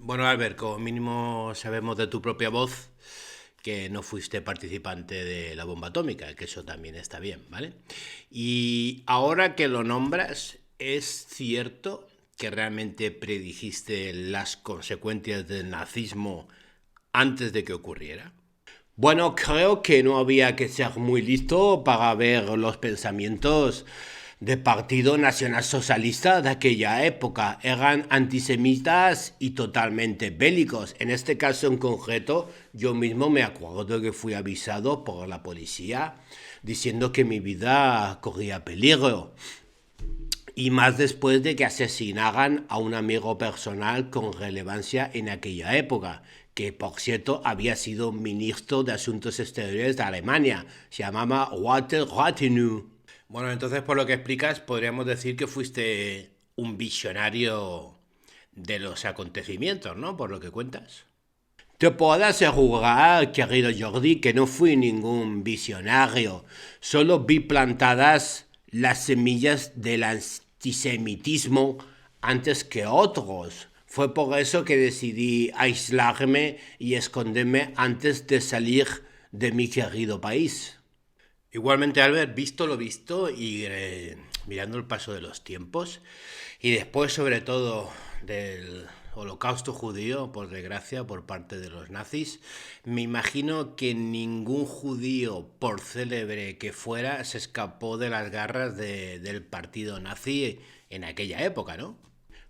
Bueno, Albert, como mínimo sabemos de tu propia voz que no fuiste participante de la bomba atómica, que eso también está bien, ¿vale? Y ahora que lo nombras, ¿es cierto que realmente predijiste las consecuencias del nazismo antes de que ocurriera? Bueno, creo que no había que ser muy listo para ver los pensamientos del Partido Nacional Socialista de aquella época. Eran antisemitas y totalmente bélicos. En este caso en concreto, yo mismo me acuerdo que fui avisado por la policía diciendo que mi vida corría peligro. Y más después de que asesinaran a un amigo personal con relevancia en aquella época, que por cierto había sido ministro de Asuntos Exteriores de Alemania. Se llamaba Walter Rathenau. Bueno, entonces por lo que explicas, podríamos decir que fuiste un visionario de los acontecimientos, ¿no? Por lo que cuentas. Te puedo asegurar, querido Jordi, que no fui ningún visionario. Solo vi plantadas las semillas del antisemitismo antes que otros. Fue por eso que decidí aislarme y esconderme antes de salir de mi querido país. Igualmente, Albert, visto lo visto y mirando el paso de los tiempos y después sobre todo del holocausto judío, por desgracia, por parte de los nazis, me imagino que ningún judío, por célebre que fuera, se escapó de las garras del partido nazi en aquella época, ¿no?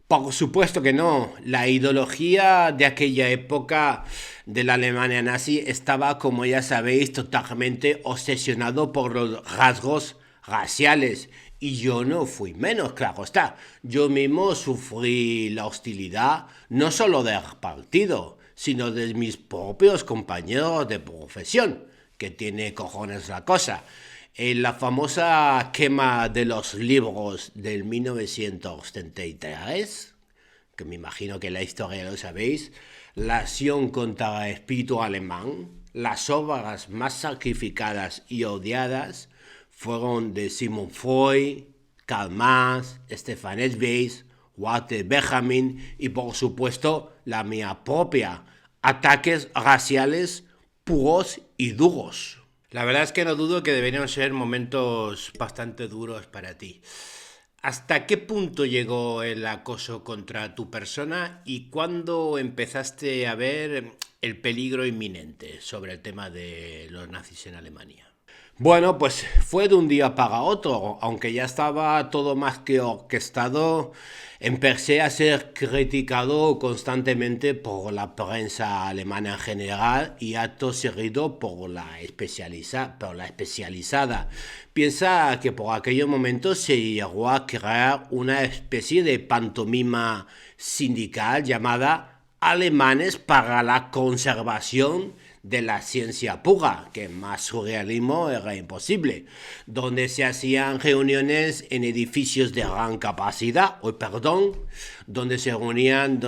Por supuesto que no. La ideología de aquella época de la Alemania nazi estaba, como ya sabéis, totalmente obsesionado por los rasgos raciales. Y yo no fui menos, claro está. Yo mismo sufrí la hostilidad no solo del partido, sino de mis propios compañeros de profesión, que tiene cojones la cosa. En la famosa quema de los libros del 1933, que me imagino que la historia lo sabéis, la acción contra el espíritu alemán, las obras más sacrificadas y odiadas fueron de Sigmund Freud, Karl Marx, Stefan Zweig, Walter Benjamin y por supuesto la mía propia, ataques raciales puros y duros. La verdad es que no dudo que deberían ser momentos bastante duros para ti. ¿Hasta qué punto llegó el acoso contra tu persona y cuándo empezaste a ver el peligro inminente sobre el tema de los nazis en Alemania? Bueno, pues fue de un día para otro, aunque ya estaba todo más que orquestado, empecé a ser criticado constantemente por la prensa alemana en general y acto seguido por la especializada. Piensa que por aquellos momentos se llegó a crear una especie de pantomima sindical llamada Alemanes para la Conservación de la ciencia pura, que más surrealismo era imposible, donde se hacían reuniones en edificios de gran capacidad, donde se reunían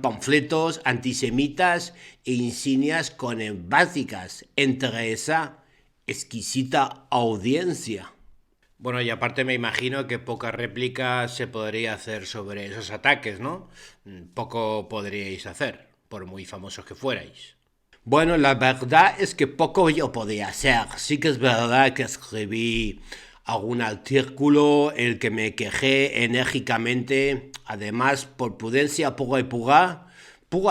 panfletos antisemitas e insignias con esvásticas, entre esa exquisita audiencia. Bueno, y aparte me imagino que poca réplica se podría hacer sobre esos ataques, ¿no? Poco podríais hacer, por muy famosos que fuerais. Bueno, la verdad es que poco yo podía hacer. Sí que es verdad que escribí algún artículo en el que me quejé enérgicamente. Además, por prudencia pura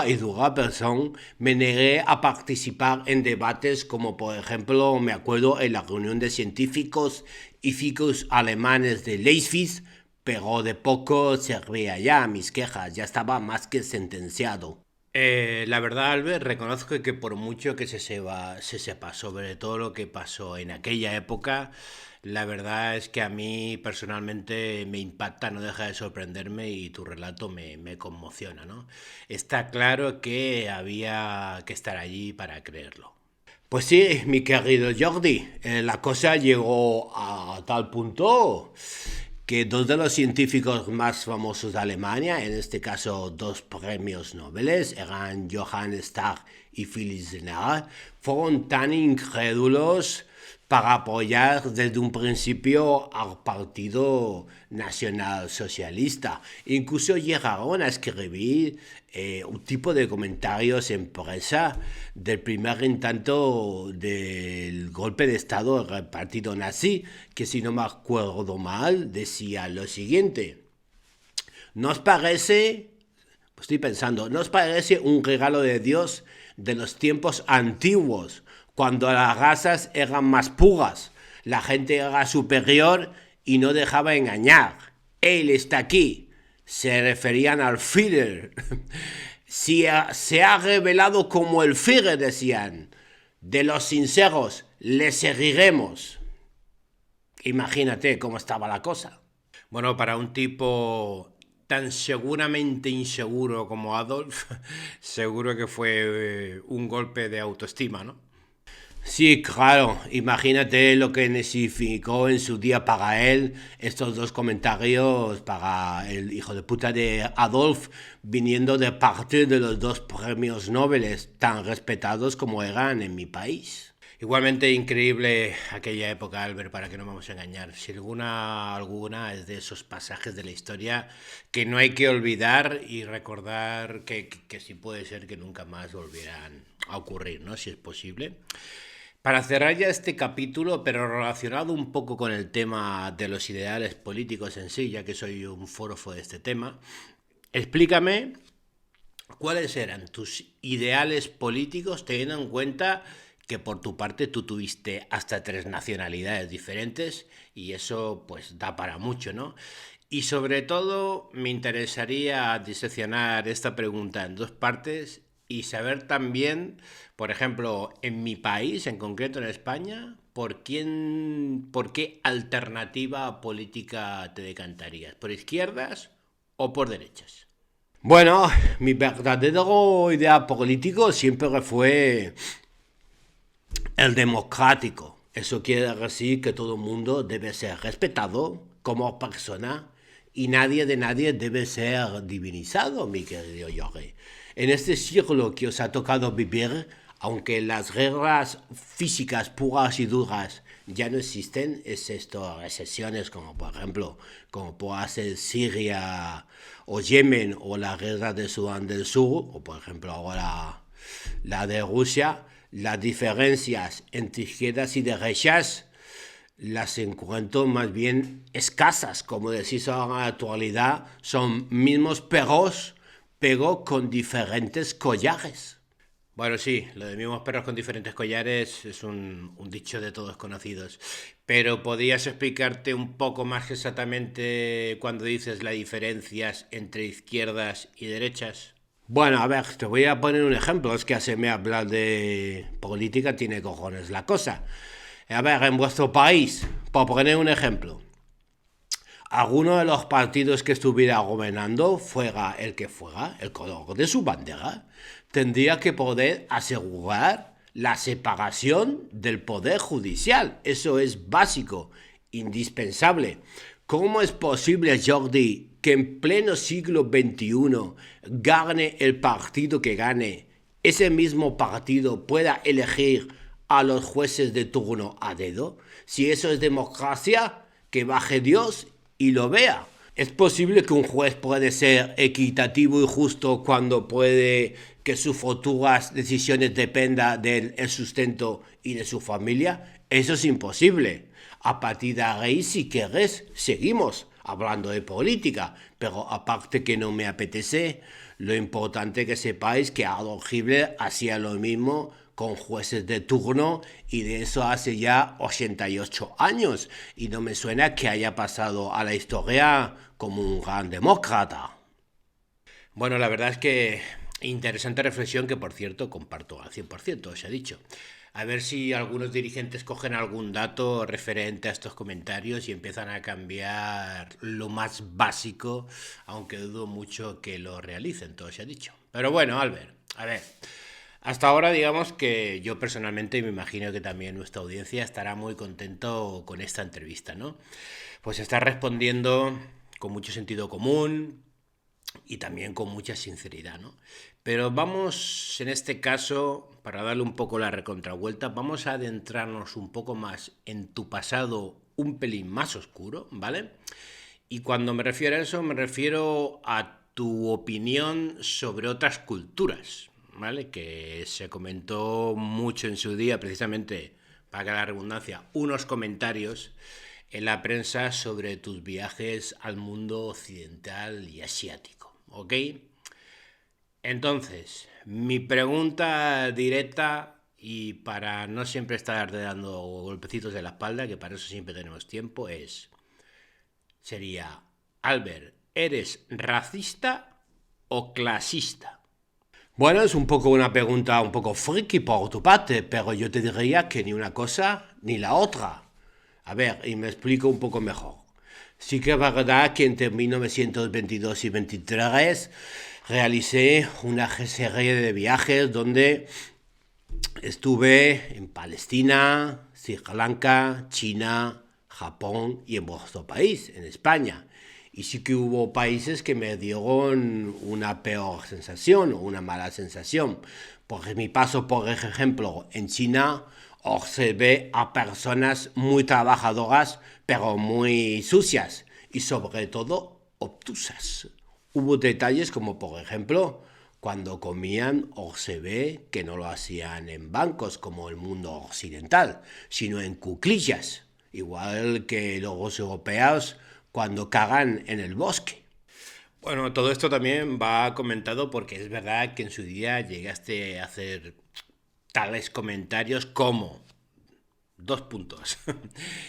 y dura, perdón, me negué a participar en debates como por ejemplo, me acuerdo en la reunión de científicos y físicos alemanes de Leipzig, pero de poco servía ya mis quejas, ya estaba más que sentenciado. La verdad, Albert, reconozco que por mucho que se sepa sobre todo lo que pasó en aquella época, la verdad es que a mí personalmente me impacta, no deja de sorprenderme y tu relato me conmociona, ¿no? Está claro que había que estar allí para creerlo. Pues sí, mi querido Jordi, la cosa llegó a tal punto que dos de los científicos más famosos de Alemania, en este caso dos premios Nobel, eran Johann Stark y Philipp Zener, fueron tan incrédulos para apoyar desde un principio al Partido Nacional Socialista. Incluso llegaron a escribir un tipo de comentarios en prensa del primer intento del golpe de Estado del partido nazi, que si no me acuerdo mal decía lo siguiente: ¿nos parece, estoy pensando, ¿nos parece un regalo de Dios de los tiempos antiguos, cuando las razas eran más puras, la gente era superior y no dejaba engañar? Él está aquí. Se referían al Führer. Si se ha revelado como el Führer, decían. De los sinceros, le seguiremos. Imagínate cómo estaba la cosa. Bueno, para un tipo tan seguramente inseguro como Adolf, seguro que fue un golpe de autoestima, ¿no? Sí, claro, imagínate lo que significó en su día para él estos dos comentarios para el hijo de puta de Adolf, viniendo de parte de los dos premios Nobel tan respetados como eran en mi país. Igualmente increíble aquella época, Albert, para que no vamos a engañar. Si alguna es de esos pasajes de la historia que no hay que olvidar y recordar que sí puede ser que nunca más volvieran a ocurrir, ¿no? Si es posible. Para cerrar ya este capítulo, pero relacionado un poco con el tema de los ideales políticos en sí, ya que soy un forofo de este tema, explícame cuáles eran tus ideales políticos, teniendo en cuenta que por tu parte tú tuviste hasta 3 nacionalidades diferentes y eso pues da para mucho, ¿no? Y sobre todo me interesaría diseccionar esta pregunta en dos partes y saber también, por ejemplo, en mi país, en concreto en España, por qué alternativa política te decantarías, ¿por izquierdas o por derechas? Bueno, mi verdadero idea político siempre fue el democrático. Eso quiere decir que todo el mundo debe ser respetado como persona y nadie de nadie debe ser divinizado, mi querido Jorge. En este siglo que os ha tocado vivir, aunque las reglas físicas puras y duras ya no existen, excepto excepciones como por ejemplo, como puede ser Siria o Yemen o la guerra de Sudán del Sur, o por ejemplo ahora la de Rusia, las diferencias entre izquierdas y derechas las encuentro más bien escasas, como decís ahora en la actualidad, son mismos perros, pero con diferentes collares. Bueno, sí, lo de mismos perros con diferentes collares es un dicho de todos conocidos. Pero ¿podrías explicarte un poco más exactamente cuando dices las diferencias entre izquierdas y derechas? Bueno, a ver, te voy a poner un ejemplo. Es que hacerme hablar de política tiene cojones la cosa. A ver, en vuestro país, por poner un ejemplo, alguno de los partidos que estuviera gobernando, fuera el que fuera, el color de su bandera, tendría que poder asegurar la separación del poder judicial. Eso es básico, indispensable. ¿Cómo es posible, Jordi, que en pleno siglo XXI gane el partido que gane, ese mismo partido pueda elegir a los jueces de turno a dedo? Si eso es democracia, que baje Dios y lo vea. ¿Es posible que un juez puede ser equitativo y justo cuando puede que sus futuras decisiones dependan del sustento y de su familia? Eso es imposible. A partir de ahí, si querés, seguimos hablando de política, pero aparte que no me apetece, lo importante que sepáis que Adolf Hitler hacía lo mismo con jueces de turno y de eso hace ya 88 años y no me suena que haya pasado a la historia como un gran demócrata. Bueno, la verdad es que interesante reflexión que por cierto comparto al 100%, os he dicho. A ver si algunos dirigentes cogen algún dato referente a estos comentarios y empiezan a cambiar lo más básico, aunque dudo mucho que lo realicen, todo se ha dicho. Pero bueno, Albert, a ver, hasta ahora digamos que yo personalmente me imagino que también nuestra audiencia estará muy contento con esta entrevista, ¿no? Pues está respondiendo con mucho sentido común, y también con mucha sinceridad, ¿no? Pero vamos, en este caso, para darle un poco la recontravuelta, vamos a adentrarnos un poco más en tu pasado un pelín más oscuro, ¿vale? Y cuando me refiero a eso, me refiero a tu opinión sobre otras culturas, ¿vale? Que se comentó mucho en su día, precisamente, para que la redundancia, unos comentarios en la prensa sobre tus viajes al mundo occidental y asiático, ¿ok? Entonces, mi pregunta directa, y para no siempre estar dando golpecitos de la espalda, que para eso siempre tenemos tiempo, sería, Albert, ¿eres racista o clasista? Bueno, es un poco una pregunta un poco friki por tu parte, pero yo te diría que ni una cosa ni la otra. A ver, y me explico un poco mejor. Sí que es verdad que entre 1922 y 23 realicé una serie de viajes donde estuve en Palestina, Sri Lanka, China, Japón y en vuestro país, en España. Y sí que hubo países que me dieron una peor sensación o una mala sensación. Por mi paso, por ejemplo, en China observé a personas muy trabajadoras, pero muy sucias y sobre todo obtusas. Hubo detalles como, por ejemplo, cuando comían observé que no lo hacían en bancos como el mundo occidental, sino en cuclillas, igual que los europeos cuando cagan en el bosque. Bueno, todo esto también va comentado porque es verdad que en su día llegaste a hacer tales comentarios como, dos puntos,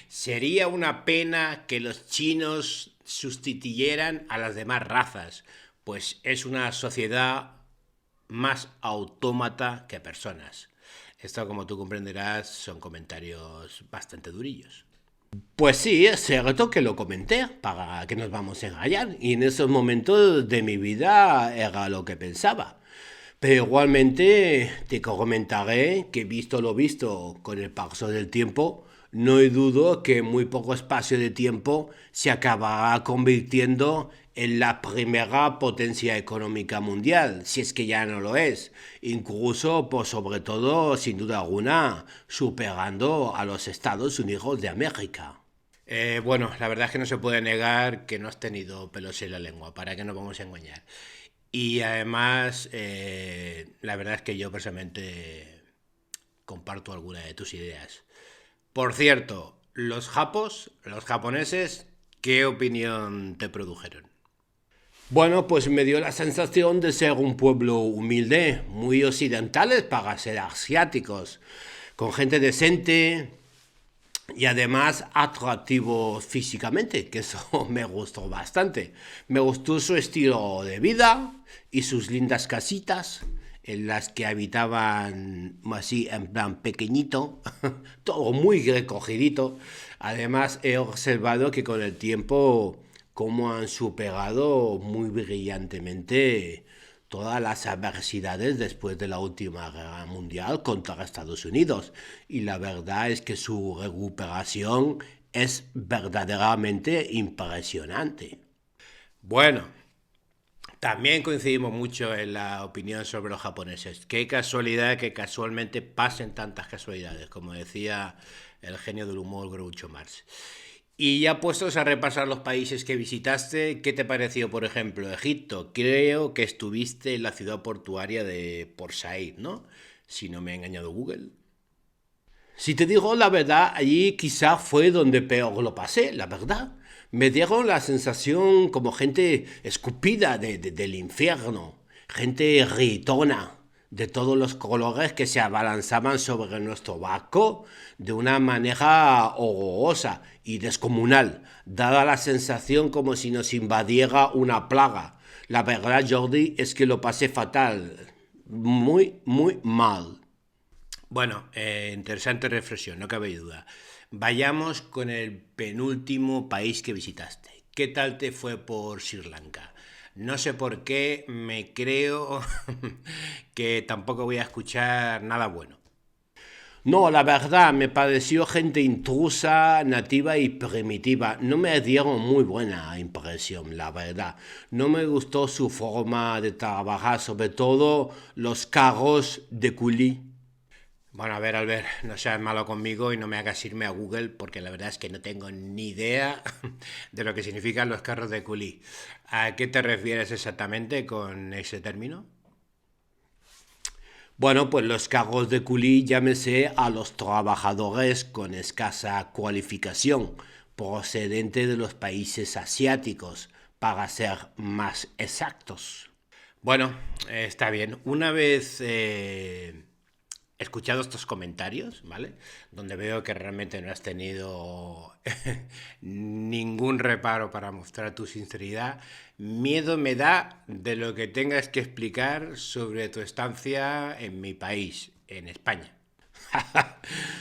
sería una pena que los chinos sustituyeran a las demás razas, pues es una sociedad más autómata que personas. Esto, como tú comprenderás, son comentarios bastante durillos. Pues sí, es cierto que lo comenté, para que nos vamos a engañar, y en esos momentos de mi vida era lo que pensaba. Pero igualmente te comentaré que visto lo visto con el paso del tiempo, no hay dudo que en muy poco espacio de tiempo se acabará convirtiendo en la primera potencia económica mundial, si es que ya no lo es, incluso por sobre todo, sin duda alguna, superando a los Estados Unidos de América. Bueno, la verdad es que no se puede negar que no has tenido pelos en la lengua, ¿para qué nos vamos a engañar? Y además, la verdad es que yo personalmente comparto alguna de tus ideas. Por cierto, los japoneses, ¿qué opinión te produjeron? Bueno, pues me dio la sensación de ser un pueblo humilde, muy occidentales para ser asiáticos, con gente decente, y además atractivo físicamente, que eso me gustó bastante. Me gustó su estilo de vida y sus lindas casitas en las que habitaban así en plan pequeñito, todo muy recogidito. Además he observado que con el tiempo cómo han superado muy brillantemente todas las adversidades después de la última guerra mundial contra Estados Unidos. Y la verdad es que su recuperación es verdaderamente impresionante. Bueno, también coincidimos mucho en la opinión sobre los japoneses. Qué casualidad que casualmente pasen tantas casualidades, como decía el genio del humor Groucho Marx. Y ya puestos a repasar los países que visitaste, ¿qué te pareció, por ejemplo, Egipto? Creo que estuviste en la ciudad portuaria de Port Said, ¿no? Si no me ha engañado Google. Si te digo la verdad, allí quizá fue donde peor lo pasé, la verdad. Me dieron la sensación como gente escupida del infierno, gente gritona, de todos los colores que se abalanzaban sobre nuestro barco de una manera horrorosa y descomunal, dada la sensación como si nos invadiera una plaga. La verdad, Jordi, es que lo pasé fatal, muy, muy mal. Bueno, interesante reflexión, no cabe duda. Vayamos con el penúltimo país que visitaste. ¿Qué tal te fue por Sri Lanka? No sé por qué me creo que tampoco voy a escuchar nada bueno. No, la verdad, me pareció gente intrusa, nativa y primitiva. No me dieron muy buena impresión, la verdad. No me gustó su forma de trabajar, sobre todo los carros de culí. Bueno, a ver, Albert, no seas malo conmigo y no me hagas irme a Google porque la verdad es que no tengo ni idea de lo que significan los carros de culí. ¿A qué te refieres exactamente con ese término? Bueno, pues los cargos de culí llámese a los trabajadores con escasa cualificación procedente de los países asiáticos, para ser más exactos. Bueno, está bien. Una vez escuchado estos comentarios, ¿vale? Donde veo que realmente no has tenido ningún reparo para mostrar tu sinceridad, miedo me da de lo que tengas que explicar sobre tu estancia en mi país, en España.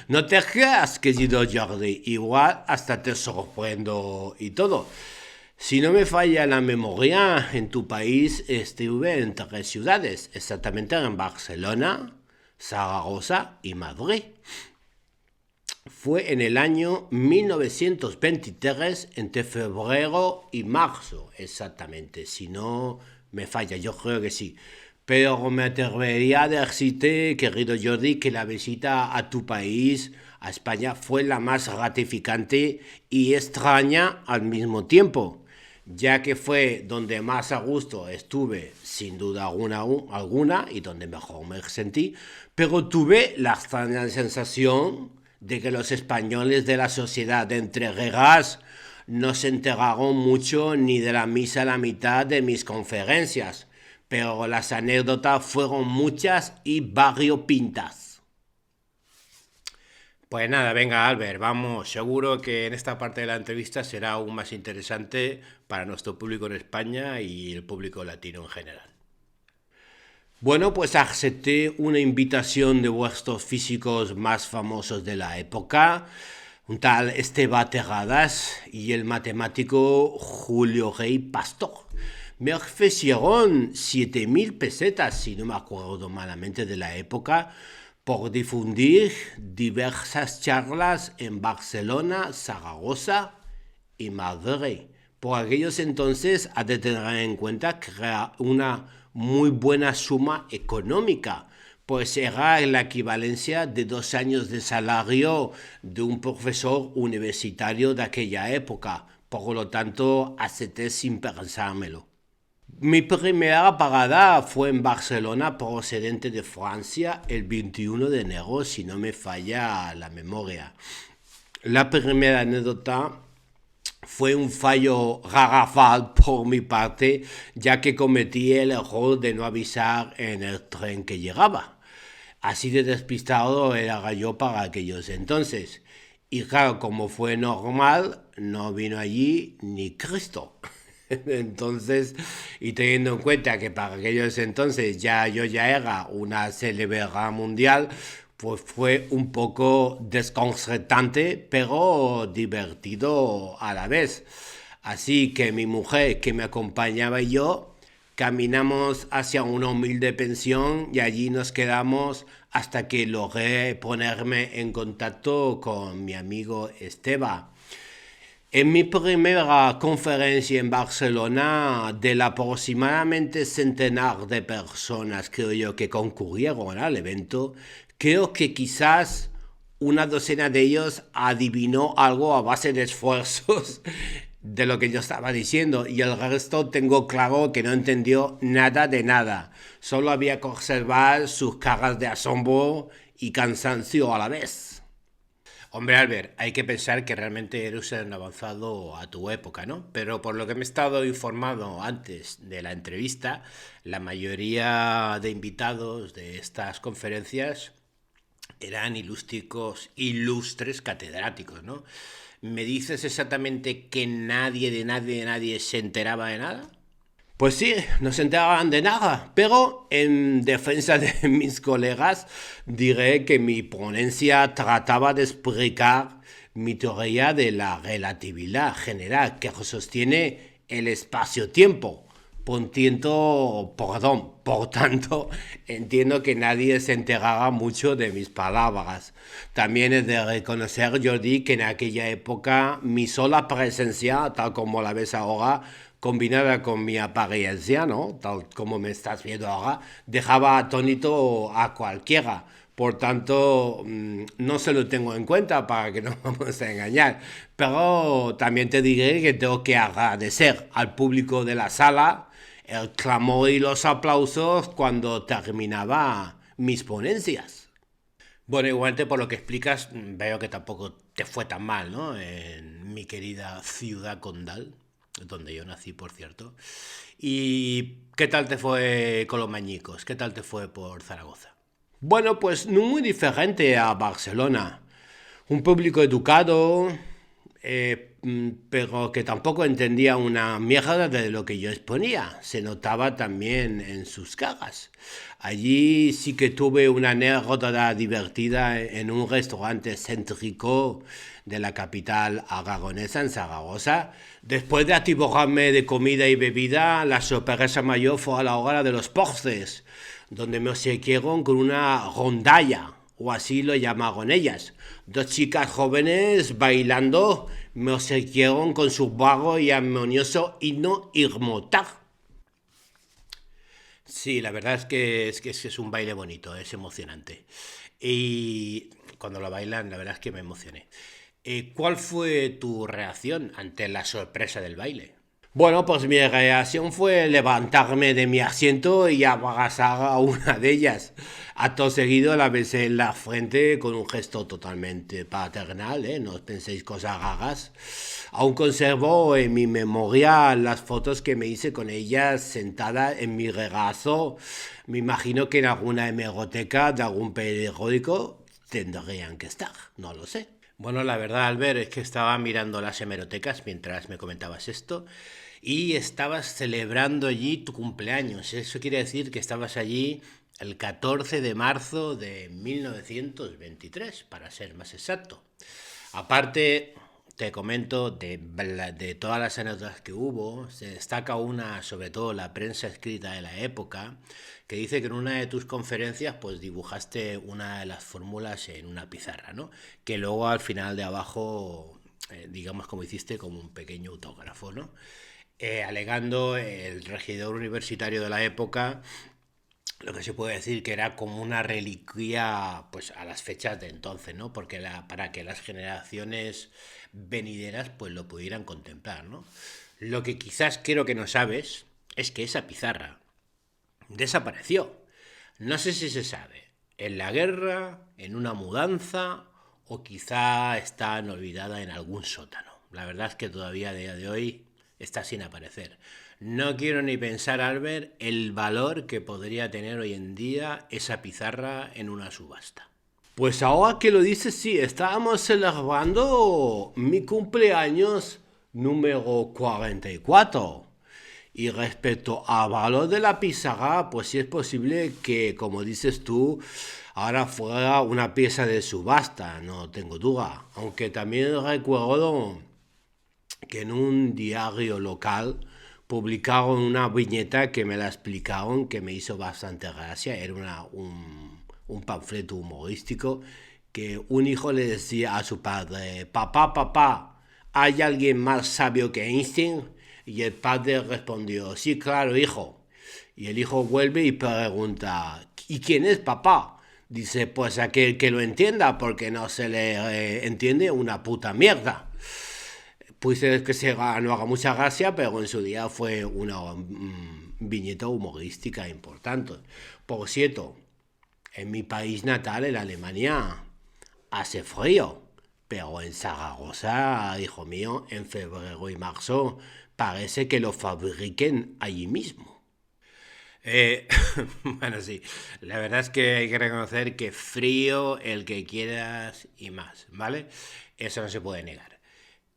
No te creas, querido Jordi, igual hasta te sorprendo y todo. Si no me falla la memoria, en tu país estuve en tres ciudades, exactamente en Barcelona, Zaragoza y Madrid. Fue en el año 1923, entre febrero y marzo, exactamente. Si no me falla, yo creo que sí. Pero me atrevería a decirte, querido Jordi, que la visita a tu país, a España, fue la más gratificante y extraña al mismo tiempo, ya que fue donde más a gusto estuve, sin duda alguna, y donde mejor me sentí, pero tuve la extraña sensación de que los españoles de la sociedad de entreguerras no se enteraron mucho ni de la misa a la mitad de mis conferencias, pero las anécdotas fueron muchas y variopintas. Pues nada, venga Albert, vamos, seguro que en esta parte de la entrevista será aún más interesante para nuestro público en España y el público latino en general. Bueno, pues acepté una invitación de vuestros físicos más famosos de la época, un tal Esteban Terradas y el matemático Julio Rey Pastor. Me ofrecieron 7.000 pesetas, si no me acuerdo malamente de la época, por difundir diversas charlas en Barcelona, Zaragoza y Madrid. Por aquellos entonces ha de tener en cuenta que era una muy buena suma económica, pues era la equivalencia de 2 años de salario de un profesor universitario de aquella época. Por lo tanto, acepté sin pensármelo. Mi primera parada fue en Barcelona, procedente de Francia, el 21 de enero, si no me falla la memoria. La primera anécdota fue un fallo garrafal por mi parte, ya que cometí el error de no avisar en el tren que llegaba. Así de despistado era yo para aquellos entonces. Y claro, como fue normal, no vino allí ni Cristo. Entonces, y teniendo en cuenta que para aquellos entonces yo ya era una celebridad mundial, pues fue un poco desconcertante, pero divertido a la vez. Así que mi mujer que me acompañaba y yo caminamos hacia una humilde pensión y allí nos quedamos hasta que logré ponerme en contacto con mi amigo Esteban. En mi primera conferencia en Barcelona, del aproximadamente centenar de personas creo yo que concurrieron al evento, creo que quizás una docena de ellos adivinó algo a base de esfuerzos de lo que yo estaba diciendo y el resto tengo claro que no entendió nada de nada. Solo había que observar sus caras de asombro y cansancio a la vez. Hombre, Albert, hay que pensar que realmente eres un avanzado a tu época, ¿no? Pero por lo que me he estado informando antes de la entrevista, la mayoría de invitados de estas conferencias eran ilustres catedráticos, ¿no? ¿Me dices exactamente que nadie de nadie se enteraba de nada? Pues sí, no se enteraban de nada, pero en defensa de mis colegas diré que mi ponencia trataba de explicar mi teoría de la relatividad general que sostiene el espacio-tiempo, por tanto, entiendo que nadie se enteraba mucho de mis palabras. También es de reconocer, Jordi, que en aquella época mi sola presencia, tal como la ves ahora, combinada con mi apariencia, ¿no? Tal como me estás viendo ahora, dejaba atónito a cualquiera. Por tanto, no se lo tengo en cuenta para que no vamos a engañar. Pero también te diré que tengo que agradecer al público de la sala el clamor y los aplausos cuando terminaba mis ponencias. Bueno, igualmente por lo que explicas, veo que tampoco te fue tan mal, ¿no? En mi querida ciudad condal, donde yo nací, por cierto. ¿Y qué tal te fue con los Mañicos? ¿Qué tal te fue por Zaragoza? Bueno, pues no muy diferente a Barcelona. Un público educado, pero que tampoco entendía una mierda de lo que yo exponía. Se notaba también en sus caras. Allí sí que tuve una anécdota divertida en un restaurante céntrico de la capital aragonesa, en Zaragoza. Después de atiborrarme de comida y bebida, la sorpresa mayor fue a la hora de los postres, donde me obsequiaron con una rondalla, o así lo llamaron ellas. Dos chicas jóvenes bailando me obsequiaron con su vago y armonioso himno Irmotar. Sí, la verdad es que es un baile bonito, es emocionante. Y cuando lo bailan, la verdad es que me emocioné. ¿Cuál fue tu reacción ante la sorpresa del baile? Bueno, pues mi reacción fue levantarme de mi asiento y abrazar a una de ellas. Acto seguido la besé en la frente con un gesto totalmente paternal, ¿eh? No os penséis cosas raras. Aún conservo en mi memoria las fotos que me hice con ella sentada en mi regazo. Me imagino que en alguna hemeroteca de algún periódico tendrían que estar, no lo sé. Bueno, la verdad, Albert, es que estaba mirando las hemerotecas mientras me comentabas esto y estabas celebrando allí tu cumpleaños. Eso quiere decir que estabas allí el 14 de marzo de 1923, para ser más exacto. Aparte, te comento de todas las anécdotas que hubo, se destaca una, sobre todo la prensa escrita de la época, que dice que en una de tus conferencias pues dibujaste una de las fórmulas en una pizarra, ¿no? Que luego al final de abajo, digamos como hiciste como un pequeño autógrafo, ¿no? Alegando el regidor universitario de la época lo que se puede decir que era como una reliquia pues a las fechas de entonces, ¿no? Porque para que las generaciones venideras pues lo pudieran contemplar, ¿no? Lo que quizás creo que no sabes es que esa pizarra desapareció. No sé si se sabe, en la guerra, en una mudanza o quizá está olvidada en algún sótano. La verdad es que todavía a día de hoy está sin aparecer. No quiero ni pensar, Albert, el valor que podría tener hoy en día esa pizarra en una subasta. Pues ahora que lo dices, sí, estábamos celebrando mi cumpleaños número 44. Y respecto al valor de la pizarra, pues sí es posible que, como dices tú, ahora fuera una pieza de subasta, no tengo duda. Aunque también recuerdo que en un diario local publicaron una viñeta que me la explicaron, que me hizo bastante gracia. Era un panfleto humorístico que un hijo le decía a su padre: papá, papá, ¿hay alguien más sabio que Einstein? Y el padre respondió: sí, claro, hijo. Y el hijo vuelve y pregunta: ¿y quién es, papá? Dice: pues aquel que lo entienda, porque no se le entiende una puta mierda. Pues es que no haga mucha gracia, pero en su día fue una viñeta humorística importante. Por cierto, en mi país natal, en Alemania, hace frío, pero en Zaragoza, hijo mío, en febrero y marzo, parece que lo fabriquen allí mismo. Eh, bueno, sí, la verdad es que hay que reconocer que frío el que quieras y más, ¿vale? Eso no se puede negar.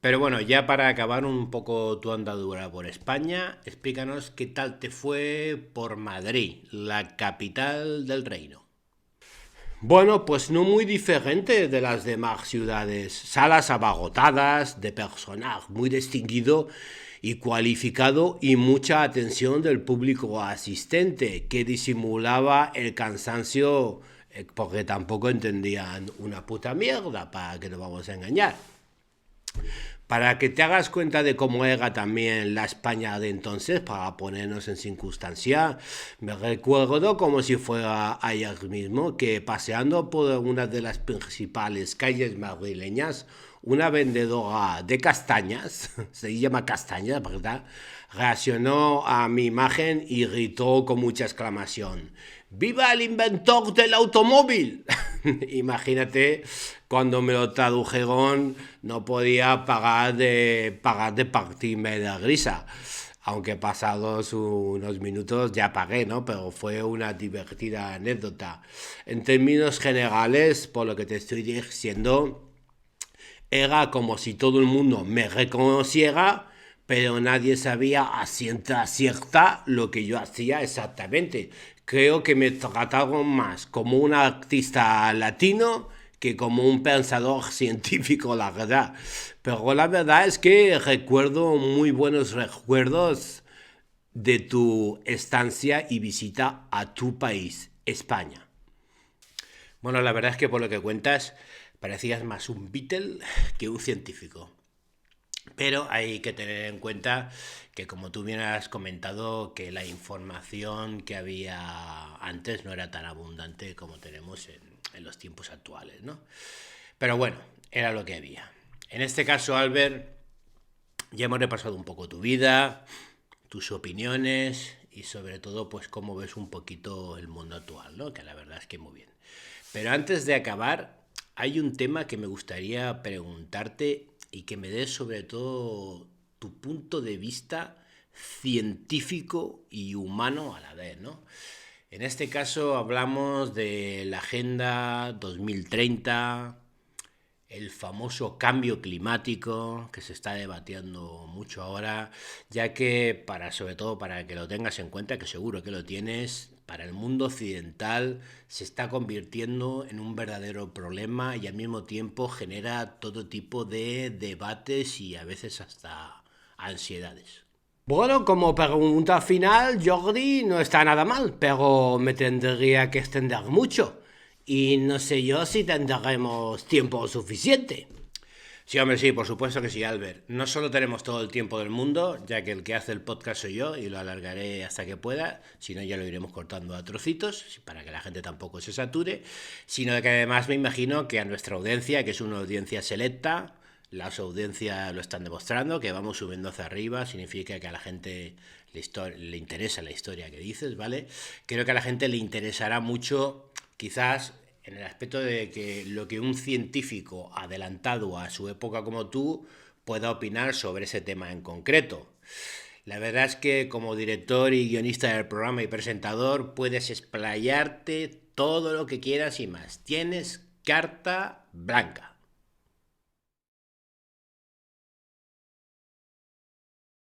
Pero bueno, ya para acabar un poco tu andadura por España, explícanos qué tal te fue por Madrid, la capital del reino. Bueno, pues no muy diferente de las demás ciudades. Salas abarrotadas de personal muy distinguido y cualificado y mucha atención del público asistente que disimulaba el cansancio porque tampoco entendían una puta mierda, para que nos vamos a engañar. Para que te hagas cuenta de cómo era también la España de entonces, para ponernos en circunstancia, me recuerdo como si fuera ayer mismo que paseando por una de las principales calles madrileñas, una vendedora de castañas, se llama castañas, ¿verdad? Reaccionó a mi imagen y gritó con mucha exclamación: ¡Viva el inventor del automóvil! Imagínate, cuando me lo tradujeron no podía pagar de partirme de risa. Aunque pasados unos minutos ya pagué, ¿no? Pero fue una divertida anécdota. En términos generales, por lo que te estoy diciendo, era como si todo el mundo me reconociera, pero nadie sabía a ciencia cierta lo que yo hacía exactamente. Creo que me trataron más como un artista latino que como un pensador científico, la verdad. Pero la verdad es que recuerdo muy buenos recuerdos de tu estancia y visita a tu país, España. Bueno, la verdad es que por lo que cuentas, parecías más un Beatle que un científico. Pero hay que tener en cuenta que, como tú bien has comentado, que la información que había antes no era tan abundante como tenemos en los tiempos actuales, ¿no? Pero bueno, era lo que había. En este caso, Albert, ya hemos repasado un poco tu vida, tus opiniones y sobre todo, pues cómo ves un poquito el mundo actual, ¿no? Que la verdad es que muy bien. Pero antes de acabar, hay un tema que me gustaría preguntarte y que me des sobre todo tu punto de vista científico y humano a la vez, ¿no? En este caso hablamos de la Agenda 2030, el famoso cambio climático que se está debatiendo mucho ahora, ya que sobre todo para que lo tengas en cuenta, que seguro que lo tienes, para el mundo occidental se está convirtiendo en un verdadero problema y al mismo tiempo genera todo tipo de debates y a veces hasta ansiedades. Bueno, como pregunta final, Jordi, no está nada mal, pero me tendría que extender mucho. Y no sé yo si tendremos tiempo suficiente. Sí, hombre, sí, por supuesto que sí, Albert. No solo tenemos todo el tiempo del mundo, ya que el que hace el podcast soy yo y lo alargaré hasta que pueda, si no ya lo iremos cortando a trocitos para que la gente tampoco se sature, sino que además me imagino que a nuestra audiencia, que es una audiencia selecta, las audiencias lo están demostrando, que vamos subiendo hacia arriba, significa que a la gente le interesa la historia que dices, ¿vale? Creo que a la gente le interesará mucho, quizás en el aspecto de que lo que un científico adelantado a su época como tú pueda opinar sobre ese tema en concreto. La verdad es que como director y guionista del programa y presentador puedes explayarte todo lo que quieras y más. Tienes carta blanca.